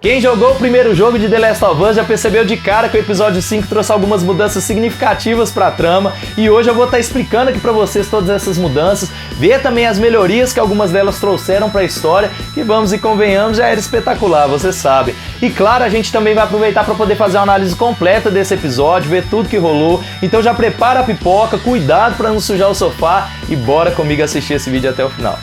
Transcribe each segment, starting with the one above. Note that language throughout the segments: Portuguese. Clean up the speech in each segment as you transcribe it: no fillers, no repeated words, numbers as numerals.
Quem jogou o primeiro jogo de The Last of Us já percebeu de cara que o episódio 5 trouxe algumas mudanças significativas pra trama, e hoje eu vou estar explicando aqui pra vocês todas essas mudanças, ver também as melhorias que algumas delas trouxeram pra história, que vamos e convenhamos, já era espetacular, vocês sabem. E claro, a gente também vai aproveitar pra poder fazer uma análise completa desse episódio, ver tudo que rolou, então já prepara a pipoca, cuidado pra não sujar o sofá e bora comigo assistir esse vídeo até o final.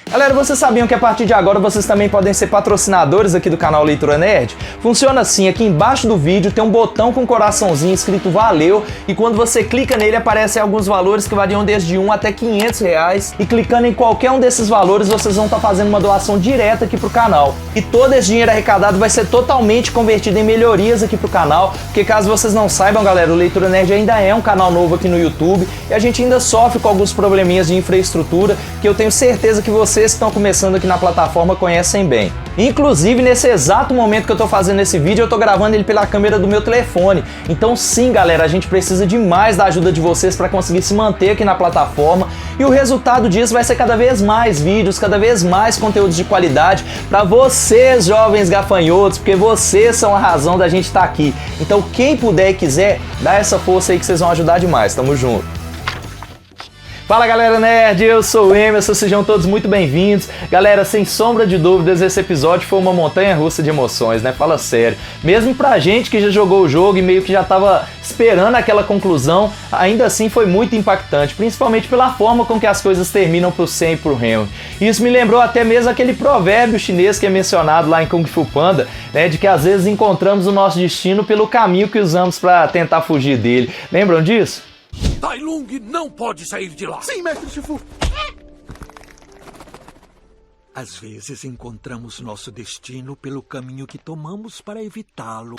Galera, vocês sabiam que a partir de agora vocês também podem ser patrocinadores aqui do canal Leitura Nerd? Funciona assim, aqui embaixo do vídeo tem um botão com um coraçãozinho escrito Valeu, e quando você clica nele aparecem alguns valores que variam desde 1 até 500 reais, e clicando em qualquer um desses valores vocês vão estar fazendo uma doação direta aqui pro canal. E todo esse dinheiro arrecadado vai ser totalmente convertido em melhorias aqui pro canal, porque caso vocês não saibam, galera, o Leitura Nerd ainda é um canal novo aqui no YouTube, e a gente ainda sofre com alguns probleminhas de infraestrutura, que eu tenho certeza que vocês que estão começando aqui na plataforma conhecem bem. Inclusive, nesse exato momento que eu tô fazendo esse vídeo, eu tô gravando ele pela câmera do meu telefone. Então sim, galera, a gente precisa demais da ajuda de vocês para conseguir se manter aqui na plataforma, e o resultado disso vai ser cada vez mais vídeos, cada vez mais conteúdos de qualidade para vocês, jovens gafanhotos, porque vocês são a razão da gente estar aqui. Então quem puder e quiser, dá essa força aí que vocês vão ajudar demais. Tamo junto. Fala galera nerd, eu sou o Emerson, sejam todos muito bem-vindos. Galera, sem sombra de dúvidas, esse episódio foi uma montanha-russa de emoções, né? Fala sério. Mesmo pra gente que já jogou o jogo e meio que já tava esperando aquela conclusão, ainda assim foi muito impactante, principalmente pela forma com que as coisas terminam pro Sam e pro Henry. Isso me lembrou até mesmo aquele provérbio chinês que é mencionado lá em Kung Fu Panda, né? De que às vezes encontramos o nosso destino pelo caminho que usamos pra tentar fugir dele. Lembram disso? Tai Lung não pode sair de lá. Sim, mestre Shifu. Às vezes encontramos nosso destino pelo caminho que tomamos para evitá-lo.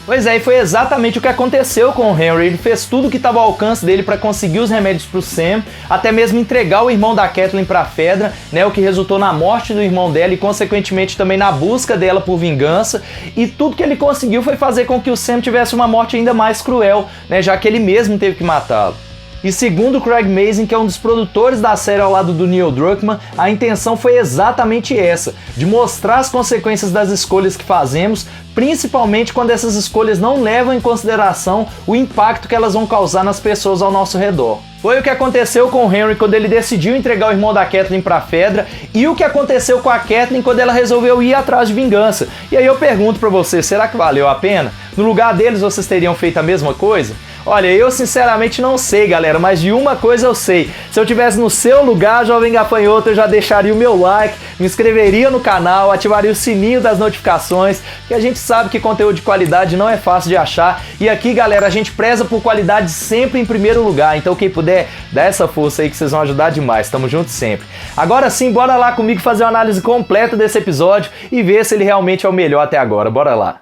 Pois é, e foi exatamente o que aconteceu com o Henry. Ele fez tudo o que estava ao alcance dele para conseguir os remédios pro Sam, até mesmo entregar o irmão da Kathleen pra Fedra, né, o que resultou na morte do irmão dela e consequentemente também na busca dela por vingança, e tudo que ele conseguiu foi fazer com que o Sam tivesse uma morte ainda mais cruel, né, já que ele mesmo teve que matá-lo. E segundo Craig Mazin, que é um dos produtores da série ao lado do Neil Druckmann, a intenção foi exatamente essa, de mostrar as consequências das escolhas que fazemos, principalmente quando essas escolhas não levam em consideração o impacto que elas vão causar nas pessoas ao nosso redor. Foi o que aconteceu com o Henry quando ele decidiu entregar o irmão da Kathleen pra Fedra, e o que aconteceu com a Kathleen quando ela resolveu ir atrás de vingança. E aí eu pergunto pra vocês, será que valeu a pena? No lugar deles vocês teriam feito a mesma coisa? Olha, eu sinceramente não sei, galera, mas de uma coisa eu sei. Se eu tivesse no seu lugar, jovem gafanhoto, eu já deixaria o meu like, me inscreveria no canal, ativaria o sininho das notificações, que a gente sabe que conteúdo de qualidade não é fácil de achar. E aqui, galera, a gente preza por qualidade sempre em primeiro lugar. Então quem puder, dá essa força aí que vocês vão ajudar demais. Tamo junto sempre. Agora sim, bora lá comigo fazer uma análise completa desse episódio e ver se ele realmente é o melhor até agora. Bora lá.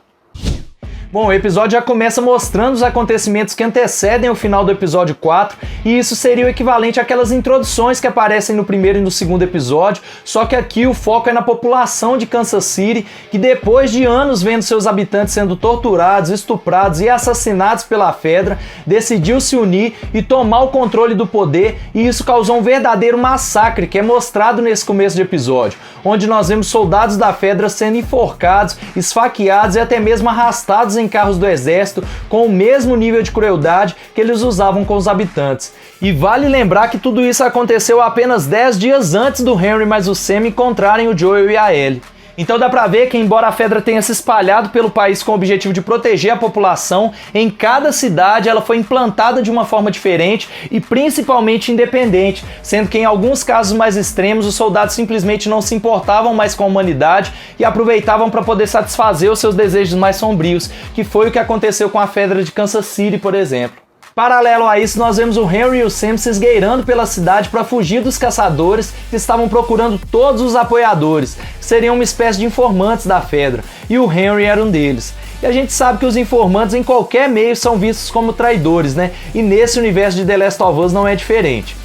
Bom, o episódio já começa mostrando os acontecimentos que antecedem o final do episódio 4, e isso seria o equivalente àquelas introduções que aparecem no primeiro e no segundo episódio, só que aqui o foco é na população de Kansas City, que depois de anos vendo seus habitantes sendo torturados, estuprados e assassinados pela Fedra, decidiu se unir e tomar o controle do poder, e isso causou um verdadeiro massacre, que é mostrado nesse começo de episódio, onde nós vemos soldados da Fedra sendo enforcados, esfaqueados e até mesmo arrastados em carros do exército com o mesmo nível de crueldade que eles usavam com os habitantes. E vale lembrar que tudo isso aconteceu apenas 10 dias antes do Henry mais o Sam encontrarem o Joel e a Ellie. Então dá pra ver que, embora a Fedra tenha se espalhado pelo país com o objetivo de proteger a população, em cada cidade ela foi implantada de uma forma diferente e principalmente independente, sendo que em alguns casos mais extremos os soldados simplesmente não se importavam mais com a humanidade e aproveitavam para poder satisfazer os seus desejos mais sombrios, que foi o que aconteceu com a Fedra de Kansas City, por exemplo. Paralelo a isso, nós vemos o Henry e o Sam se esgueirando pela cidade para fugir dos caçadores que estavam procurando todos os apoiadores, que seriam uma espécie de informantes da Fedra, e o Henry era um deles. E a gente sabe que os informantes em qualquer meio são vistos como traidores, né? E nesse universo de The Last of Us não é diferente.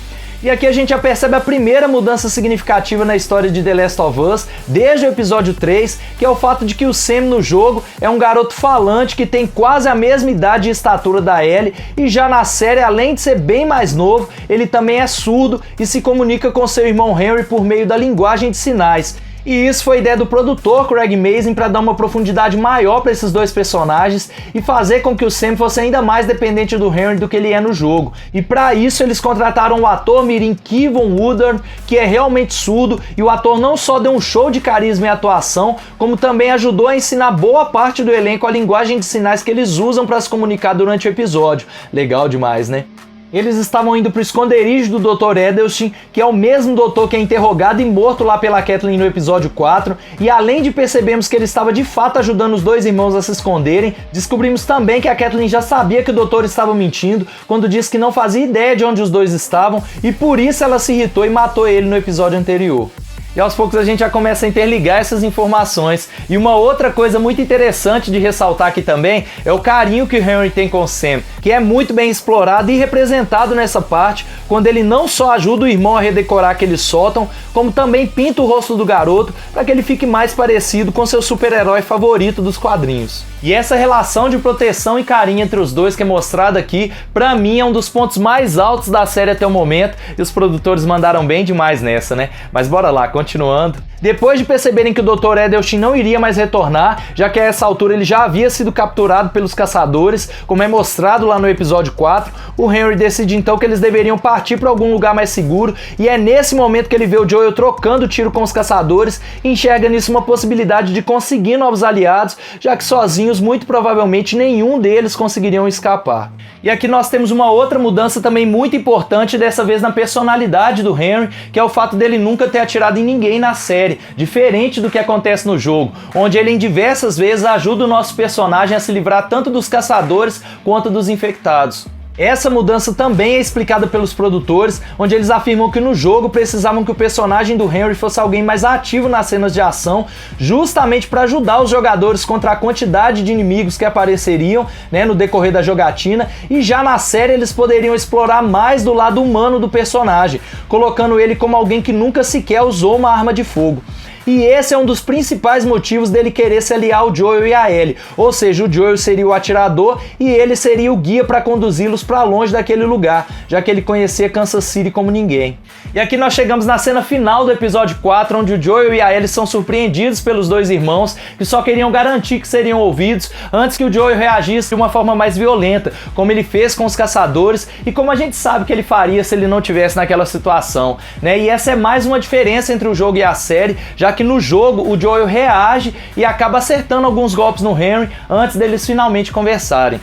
E aqui a gente já percebe a primeira mudança significativa na história de The Last of Us, desde o episódio 3, que é o fato de que o Sam no jogo é um garoto falante que tem quase a mesma idade e estatura da Ellie, e já na série, além de ser bem mais novo, ele também é surdo e se comunica com seu irmão Henry por meio da linguagem de sinais. E isso foi ideia do produtor Craig Mazin para dar uma profundidade maior para esses dois personagens e fazer com que o Sam fosse ainda mais dependente do Henry do que ele é no jogo. E para isso eles contrataram o ator mirim Kevin Woodard, que é realmente surdo, e o ator não só deu um show de carisma e atuação, como também ajudou a ensinar boa parte do elenco a linguagem de sinais que eles usam para se comunicar durante o episódio. Legal demais, né? Eles estavam indo pro esconderijo do Dr. Edelstein, que é o mesmo doutor que é interrogado e morto lá pela Kathleen no episódio 4, e além de percebermos que ele estava de fato ajudando os dois irmãos a se esconderem, descobrimos também que a Kathleen já sabia que o doutor estava mentindo quando disse que não fazia ideia de onde os dois estavam, e por isso ela se irritou e matou ele no episódio anterior. E aos poucos a gente já começa a interligar essas informações. E uma outra coisa muito interessante de ressaltar aqui também é o carinho que o Henry tem com o Sam, que é muito bem explorado e representado nessa parte, quando ele não só ajuda o irmão a redecorar aquele sótão, como também pinta o rosto do garoto para que ele fique mais parecido com seu super-herói favorito dos quadrinhos. E essa relação de proteção e carinho entre os dois que é mostrada aqui, pra mim é um dos pontos mais altos da série até o momento, e os produtores mandaram bem demais nessa, né? Mas bora lá, continuando. Depois de perceberem que o Dr. Edelstein não iria mais retornar, já que a essa altura ele já havia sido capturado pelos caçadores, como é mostrado lá no episódio 4, o Henry decide então que eles deveriam partir para algum lugar mais seguro, e é nesse momento que ele vê o Joel trocando tiro com os caçadores e enxerga nisso uma possibilidade de conseguir novos aliados, já que sozinhos muito provavelmente nenhum deles conseguiriam escapar. E aqui nós temos uma outra mudança também muito importante, dessa vez na personalidade do Henry, que é o fato dele nunca ter atirado em ninguém na série, diferente do que acontece no jogo, onde ele em diversas vezes ajuda o nosso personagem a se livrar tanto dos caçadores quanto dos infectados. Essa mudança também é explicada pelos produtores, onde eles afirmam que no jogo precisavam que o personagem do Henry fosse alguém mais ativo nas cenas de ação, justamente para ajudar os jogadores contra a quantidade de inimigos que apareceriam, né, no decorrer da jogatina, e já na série eles poderiam explorar mais do lado humano do personagem, colocando ele como alguém que nunca sequer usou uma arma de fogo. E esse é um dos principais motivos dele querer se aliar ao Joel e a Ellie, ou seja, o Joel seria o atirador e ele seria o guia para conduzi-los para longe daquele lugar, já que ele conhecia Kansas City como ninguém. E aqui nós chegamos na cena final do episódio 4, onde o Joel e a Ellie são surpreendidos pelos dois irmãos, que só queriam garantir que seriam ouvidos antes que o Joel reagisse de uma forma mais violenta, como ele fez com os caçadores e como a gente sabe que ele faria se ele não tivesse naquela situação, né? E essa é mais uma diferença entre o jogo e a série, já que no jogo o Joel reage e acaba acertando alguns golpes no Henry antes deles finalmente conversarem.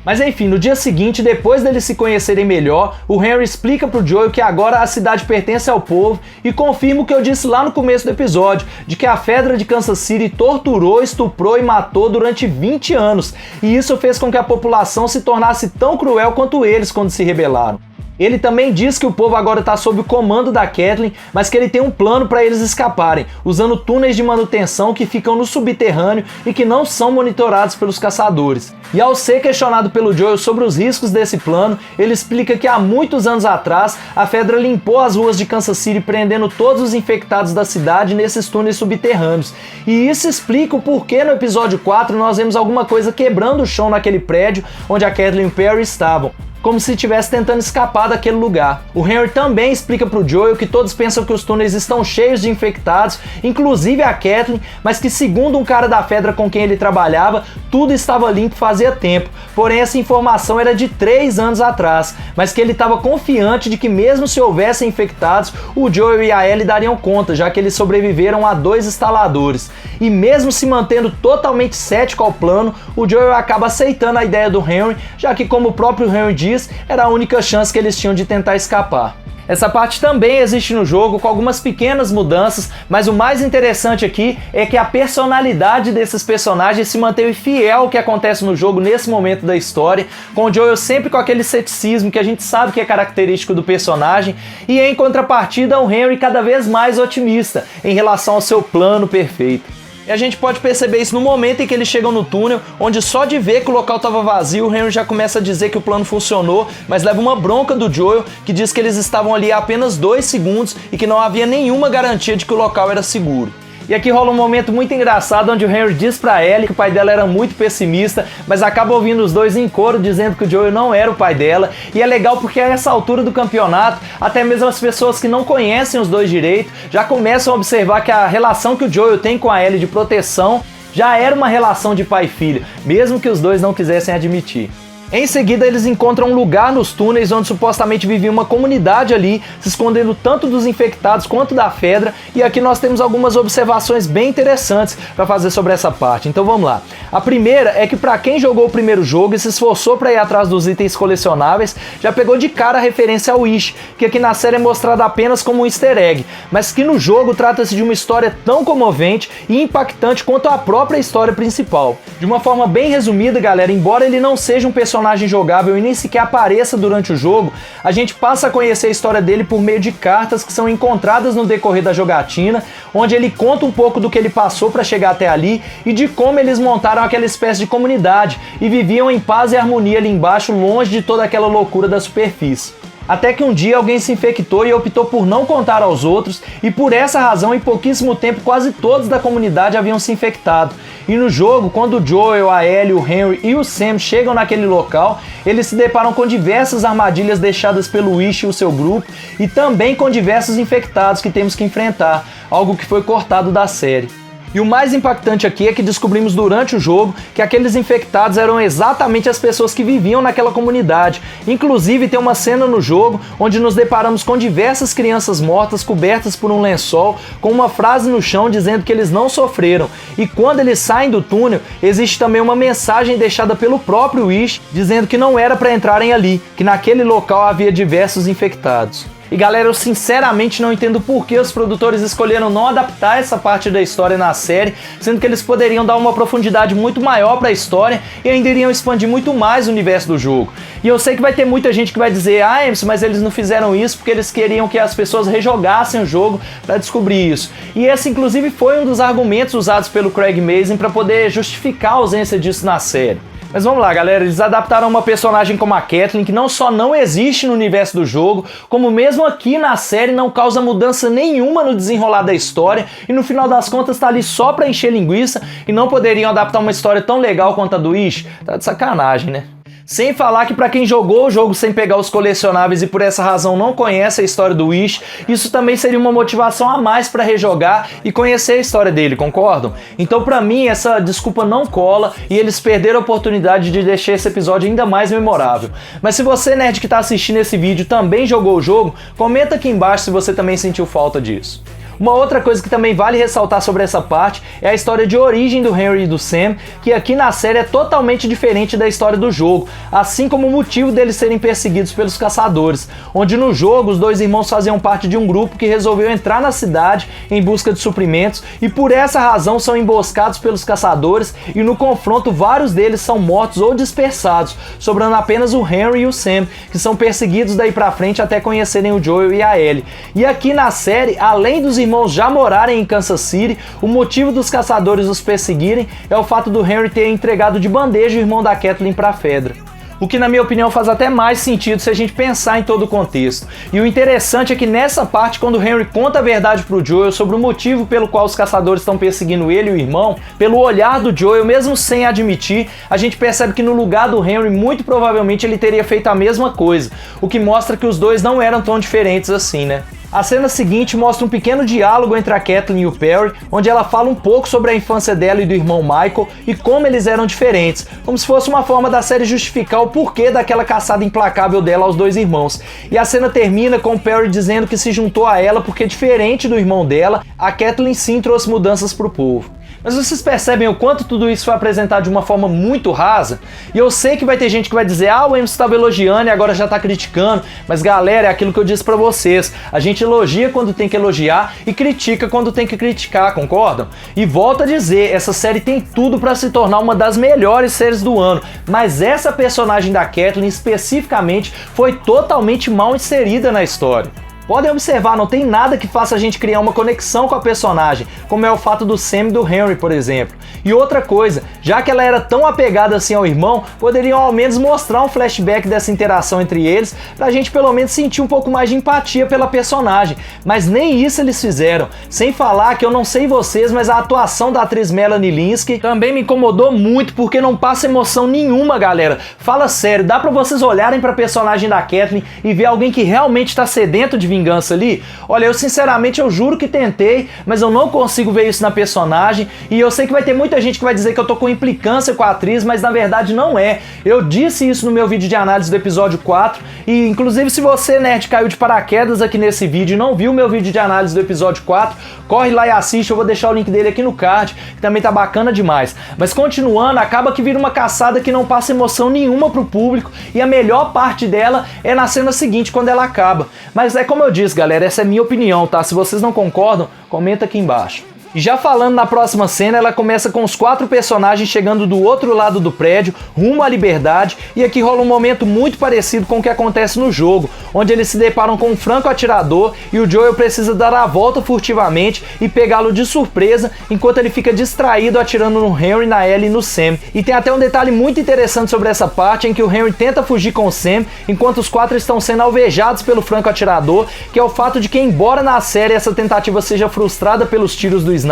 Mas enfim, no dia seguinte, depois deles se conhecerem melhor, o Henry explica pro Joel que agora a cidade pertence ao povo e confirma o que eu disse lá no começo do episódio, de que a Fedra de Kansas City torturou, estuprou e matou durante 20 anos, e isso fez com que a população se tornasse tão cruel quanto eles quando se rebelaram. Ele também diz que o povo agora está sob o comando da Kathleen, mas que ele tem um plano para eles escaparem, usando túneis de manutenção que ficam no subterrâneo e que não são monitorados pelos caçadores. E ao ser questionado pelo Joel sobre os riscos desse plano, ele explica que há muitos anos atrás, a Fedra limpou as ruas de Kansas City prendendo todos os infectados da cidade nesses túneis subterrâneos. E isso explica o porquê no episódio 4 nós vemos alguma coisa quebrando o chão naquele prédio onde a Kathleen e o Perry estavam, como se estivesse tentando escapar daquele lugar. O Henry também explica pro Joel que todos pensam que os túneis estão cheios de infectados, inclusive a Kathleen, mas que segundo um cara da Fedra com quem ele trabalhava, tudo estava limpo fazia tempo, porém essa informação era de 3 anos atrás, mas que ele estava confiante de que mesmo se houvessem infectados, o Joel e a Ellie dariam conta, já que eles sobreviveram a 2 instaladores. E mesmo se mantendo totalmente cético ao plano, o Joel acaba aceitando a ideia do Henry, já que como o próprio Henry diz, era a única chance que eles tinham de tentar escapar. Essa parte também existe no jogo, com algumas pequenas mudanças, mas o mais interessante aqui é que a personalidade desses personagens se manteve fiel ao que acontece no jogo nesse momento da história, com o Joel sempre com aquele ceticismo que a gente sabe que é característico do personagem, e em contrapartida o Henry cada vez mais otimista em relação ao seu plano perfeito. E a gente pode perceber isso no momento em que eles chegam no túnel, onde só de ver que o local estava vazio, o Henry já começa a dizer que o plano funcionou, mas leva uma bronca do Joel, que diz que eles estavam ali há apenas 2 segundos e que não havia nenhuma garantia de que o local era seguro. E aqui rola um momento muito engraçado onde o Henry diz pra Ellie que o pai dela era muito pessimista, mas acaba ouvindo os dois em coro dizendo que o Joel não era o pai dela. E é legal porque a essa altura do campeonato, até mesmo as pessoas que não conhecem os dois direito já começam a observar que a relação que o Joel tem com a Ellie de proteção já era uma relação de pai e filho, mesmo que os dois não quisessem admitir. Em seguida, eles encontram um lugar nos túneis onde supostamente vivia uma comunidade ali, se escondendo tanto dos infectados quanto da Fedra, e aqui nós temos algumas observações bem interessantes para fazer sobre essa parte. Então vamos lá. A primeira é que para quem jogou o primeiro jogo e se esforçou para ir atrás dos itens colecionáveis, já pegou de cara a referência ao Wish, que aqui na série é mostrado apenas como um easter egg, mas que no jogo trata-se de uma história tão comovente e impactante quanto a própria história principal. De uma forma bem resumida, galera, embora ele não seja um personagem jogável e nem sequer apareça durante o jogo, a gente passa a conhecer a história dele por meio de cartas que são encontradas no decorrer da jogatina, onde ele conta um pouco do que ele passou para chegar até ali e de como eles montaram aquela espécie de comunidade e viviam em paz e harmonia ali embaixo, longe de toda aquela loucura da superfície. Até que um dia alguém se infectou e optou por não contar aos outros, e por essa razão, em pouquíssimo tempo, quase todos da comunidade haviam se infectado. E no jogo, quando o Joel, a Ellie, o Henry e o Sam chegam naquele local, eles se deparam com diversas armadilhas deixadas pelo Wish e o seu grupo, e também com diversos infectados que temos que enfrentar, algo que foi cortado da série. E o mais impactante aqui é que descobrimos durante o jogo que aqueles infectados eram exatamente as pessoas que viviam naquela comunidade. Inclusive tem uma cena no jogo onde nos deparamos com diversas crianças mortas cobertas por um lençol, com uma frase no chão dizendo que eles não sofreram. E quando eles saem do túnel, existe também uma mensagem deixada pelo próprio Wish dizendo que não era para entrarem ali, que naquele local havia diversos infectados. E galera, eu sinceramente não entendo por que os produtores escolheram não adaptar essa parte da história na série, sendo que eles poderiam dar uma profundidade muito maior para a história e ainda iriam expandir muito mais o universo do jogo. E eu sei que vai ter muita gente que vai dizer: ah, Emerson, mas eles não fizeram isso porque eles queriam que as pessoas rejogassem o jogo para descobrir isso. E esse inclusive foi um dos argumentos usados pelo Craig Mazin para poder justificar a ausência disso na série. Mas vamos lá, galera, eles adaptaram uma personagem como a Caitlyn, que não só não existe no universo do jogo, como mesmo aqui na série não causa mudança nenhuma no desenrolar da história, e no final das contas tá ali só pra encher linguiça, e não poderiam adaptar uma história tão legal quanto a do Wish? Tá de sacanagem, né? Sem falar que para quem jogou o jogo sem pegar os colecionáveis e por essa razão não conhece a história do Wish, isso também seria uma motivação a mais para rejogar e conhecer a história dele, concordam? Então para mim essa desculpa não cola e eles perderam a oportunidade de deixar esse episódio ainda mais memorável. Mas se você, nerd, que está assistindo esse vídeo também jogou o jogo, comenta aqui embaixo se você também sentiu falta disso. Uma outra coisa que também vale ressaltar sobre essa parte é a história de origem do Henry e do Sam, que aqui na série é totalmente diferente da história do jogo, assim como o motivo deles serem perseguidos pelos caçadores, onde no jogo os dois irmãos faziam parte de um grupo que resolveu entrar na cidade em busca de suprimentos e por essa razão são emboscados pelos caçadores e no confronto vários deles são mortos ou dispersados, sobrando apenas o Henry e o Sam, que são perseguidos daí pra frente até conhecerem o Joel e a Ellie. E aqui na série, além dos irmãos já morarem em Kansas City, o motivo dos caçadores os perseguirem é o fato do Henry ter entregado de bandeja o irmão da Caitlyn para a Fedra. O que na minha opinião faz até mais sentido se a gente pensar em todo o contexto. E o interessante é que nessa parte, quando o Henry conta a verdade pro Joel sobre o motivo pelo qual os caçadores estão perseguindo ele e o irmão, pelo olhar do Joel, mesmo sem admitir, a gente percebe que no lugar do Henry, muito provavelmente ele teria feito a mesma coisa, o que mostra que os dois não eram tão diferentes assim, né? A cena seguinte mostra um pequeno diálogo entre a Caitlyn e o Perry, onde ela fala um pouco sobre a infância dela e do irmão Michael e como eles eram diferentes, como se fosse uma forma da série justificar o porquê daquela caçada implacável dela aos dois irmãos. E a cena termina com o Perry dizendo que se juntou a ela porque, diferente do irmão dela, a Caitlyn sim trouxe mudanças pro povo. Mas vocês percebem o quanto tudo isso foi apresentado de uma forma muito rasa? E eu sei que vai ter gente que vai dizer: ah, o Emerson estava elogiando e agora já está criticando. Mas galera, é aquilo que eu disse pra vocês. A gente elogia quando tem que elogiar e critica quando tem que criticar, concordam? E volto a dizer, essa série tem tudo para se tornar uma das melhores séries do ano. Mas essa personagem da Caitlyn especificamente foi totalmente mal inserida na história. Podem observar, não tem nada que faça a gente criar uma conexão com a personagem, como é o fato do Sam e do Henry, por exemplo. E outra coisa, já que ela era tão apegada assim ao irmão, poderiam ao menos mostrar um flashback dessa interação entre eles, pra gente pelo menos sentir um pouco mais de empatia pela personagem. Mas nem isso eles fizeram. Sem falar que eu não sei vocês, mas a atuação da atriz Melanie Lynskey também me incomodou muito, porque não passa emoção nenhuma, galera. Fala sério, dá pra vocês olharem pra personagem da Kathleen e ver alguém que realmente tá sedento de vingança ali? Olha, eu sinceramente, eu juro que tentei, mas eu não consigo ver isso na personagem, e eu sei que vai ter muita gente que vai dizer que eu tô com implicância com a atriz, mas na verdade não é. Eu disse isso no meu vídeo de análise do episódio 4, e inclusive se você, nerd, caiu de paraquedas aqui nesse vídeo e não viu meu vídeo de análise do episódio 4, corre lá e assiste, eu vou deixar o link dele aqui no card, que também tá bacana demais. Mas continuando, acaba que vira uma caçada que não passa emoção nenhuma pro público, e a melhor parte dela é na cena seguinte, quando ela acaba. Mas é como eu disse, galera, essa é minha opinião, tá? Se vocês não concordam, comenta aqui embaixo. E já falando na próxima cena, ela começa com os 4 personagens chegando do outro lado do prédio, rumo à liberdade, e aqui rola um momento muito parecido com o que acontece no jogo, onde eles se deparam com um franco-atirador e o Joel precisa dar a volta furtivamente e pegá-lo de surpresa, enquanto ele fica distraído atirando no Henry, na Ellie e no Sam. E tem até um detalhe muito interessante sobre essa parte, em que o Henry tenta fugir com o Sam, enquanto os 4 estão sendo alvejados pelo franco-atirador, que é o fato de que, embora na série essa tentativa seja frustrada pelos tiros do sniper,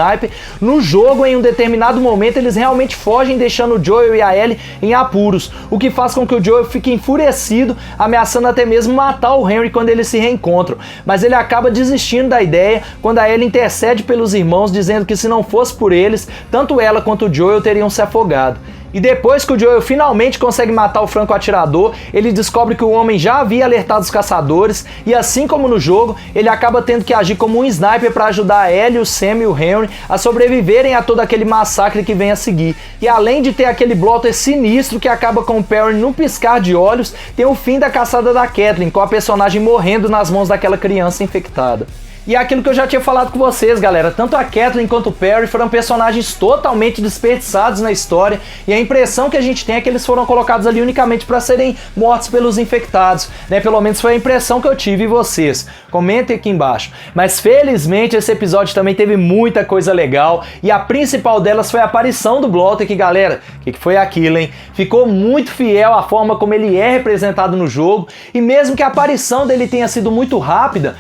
no jogo, em um determinado momento, eles realmente fogem, deixando o Joel e a Ellie em apuros, o que faz com que o Joel fique enfurecido, ameaçando até mesmo matar o Henry quando eles se reencontram, mas ele acaba desistindo da ideia quando a Ellie intercede pelos irmãos, dizendo que se não fosse por eles, tanto ela quanto o Joel teriam se afogado. E depois que o Joel finalmente consegue matar o franco-atirador, ele descobre que o homem já havia alertado os caçadores, e assim como no jogo, ele acaba tendo que agir como um sniper para ajudar a Ellie, o Sam e o Henry a sobreviverem a todo aquele massacre que vem a seguir. E além de ter aquele blotter sinistro que acaba com o Perry num piscar de olhos, tem o fim da caçada da Kathleen, com a personagem morrendo nas mãos daquela criança infectada. E é aquilo que eu já tinha falado com vocês, galera, tanto a Kathleen quanto o Perry foram personagens totalmente desperdiçados na história, e a impressão que a gente tem é que eles foram colocados ali unicamente para serem mortos pelos infectados, né? Pelo menos foi a impressão que eu tive, e vocês? Comentem aqui embaixo. Mas felizmente esse episódio também teve muita coisa legal, e a principal delas foi a aparição do Blotter, que, galera, o que foi aquilo, hein? Ficou muito fiel à forma como ele é representado no jogo, e mesmo que a aparição dele tenha sido muito rápida,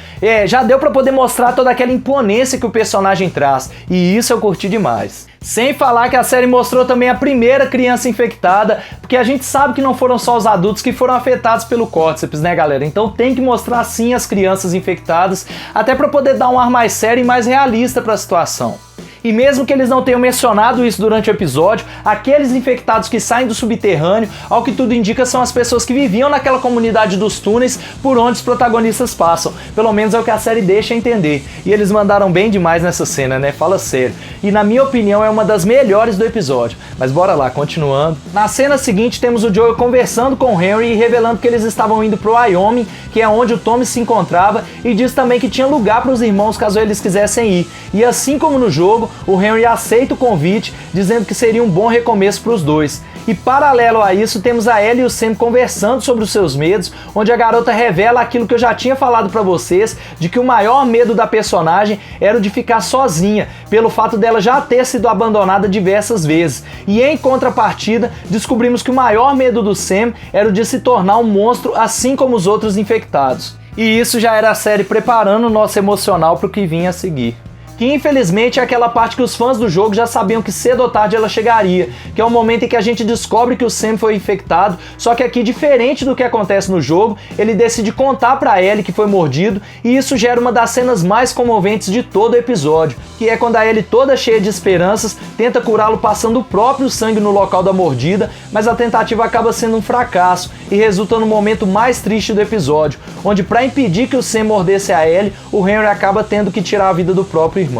já deu para poder mostrar toda aquela imponência que o personagem traz, e isso eu curti demais. Sem falar que a série mostrou também a primeira criança infectada, porque a gente sabe que não foram só os adultos que foram afetados pelo Cordyceps, né, galera? Então tem que mostrar sim as crianças infectadas, até para poder dar um ar mais sério e mais realista para a situação. E mesmo que eles não tenham mencionado isso durante o episódio, aqueles infectados que saem do subterrâneo, ao que tudo indica, são as pessoas que viviam naquela comunidade dos túneis por onde os protagonistas passam. Pelo menos é o que a série deixa entender. E eles mandaram bem demais nessa cena, né? Fala sério. E na minha opinião é uma das melhores do episódio. Mas bora lá, continuando. Na cena seguinte temos o Joel conversando com o Henry e revelando que eles estavam indo pro Wyoming, que é onde o Tommy se encontrava, e diz também que tinha lugar para os irmãos caso eles quisessem ir. E assim como no jogo, o Henry aceita o convite, dizendo que seria um bom recomeço para os dois. E paralelo a isso, temos a Ellie e o Sam conversando sobre os seus medos, onde a garota revela aquilo que eu já tinha falado para vocês, de que o maior medo da personagem era o de ficar sozinha, pelo fato dela já ter sido abandonada diversas vezes. E em contrapartida, descobrimos que o maior medo do Sam era o de se tornar um monstro, assim como os outros infectados. E isso já era a série preparando o nosso emocional para o que vinha a seguir. Que infelizmente é aquela parte que os fãs do jogo já sabiam que cedo ou tarde ela chegaria, que é o momento em que a gente descobre que o Sam foi infectado, só que aqui, diferente do que acontece no jogo, ele decide contar pra Ellie que foi mordido, e isso gera uma das cenas mais comoventes de todo o episódio, que é quando a Ellie, toda cheia de esperanças, tenta curá-lo passando o próprio sangue no local da mordida, mas a tentativa acaba sendo um fracasso e resulta no momento mais triste do episódio, onde, para impedir que o Sam mordesse a Ellie, o Henry acaba tendo que tirar a vida do próprio irmão.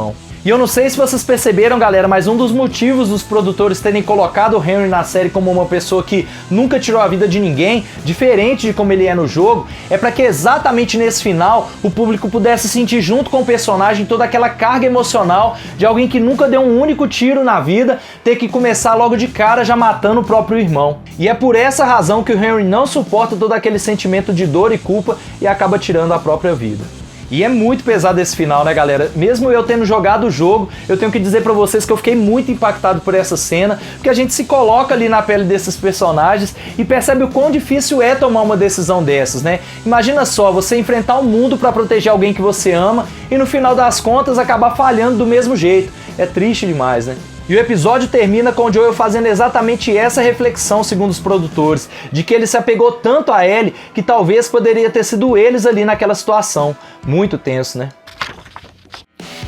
E eu não sei se vocês perceberam, galera, mas um dos motivos dos produtores terem colocado o Henry na série como uma pessoa que nunca tirou a vida de ninguém, diferente de como ele é no jogo, é para que exatamente nesse final o público pudesse sentir junto com o personagem toda aquela carga emocional de alguém que nunca deu um único tiro na vida, ter que começar logo de cara já matando o próprio irmão. E é por essa razão que o Henry não suporta todo aquele sentimento de dor e culpa e acaba tirando a própria vida. E é muito pesado esse final, né, galera? Mesmo eu tendo jogado o jogo, eu tenho que dizer pra vocês que eu fiquei muito impactado por essa cena, porque a gente se coloca ali na pele desses personagens e percebe o quão difícil é tomar uma decisão dessas, né? Imagina só, você enfrentar o mundo pra proteger alguém que você ama e no final das contas acabar falhando do mesmo jeito. É triste demais, né? E o episódio termina com o Joel fazendo exatamente essa reflexão, segundo os produtores, de que ele se apegou tanto a Ellie que talvez poderia ter sido eles ali naquela situação. Muito tenso, né?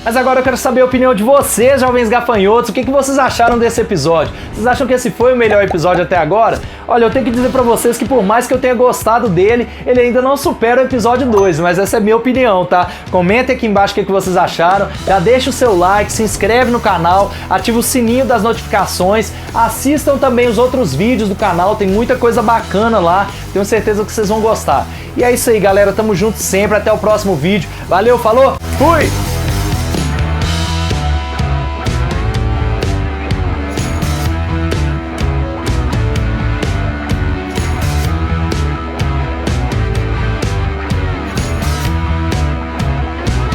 Mas agora eu quero saber a opinião de vocês, jovens gafanhotos. O que vocês acharam desse episódio? Vocês acham que esse foi o melhor episódio até agora? Olha, eu tenho que dizer pra vocês que por mais que eu tenha gostado dele, ele ainda não supera o episódio 2, mas essa é a minha opinião, tá? Comentem aqui embaixo o que vocês acharam, já deixa o seu like, se inscreve no canal, ativa o sininho das notificações, assistam também os outros vídeos do canal, tem muita coisa bacana lá, tenho certeza que vocês vão gostar. E é isso aí, galera, tamo junto sempre, até o próximo vídeo. Valeu, falou, fui!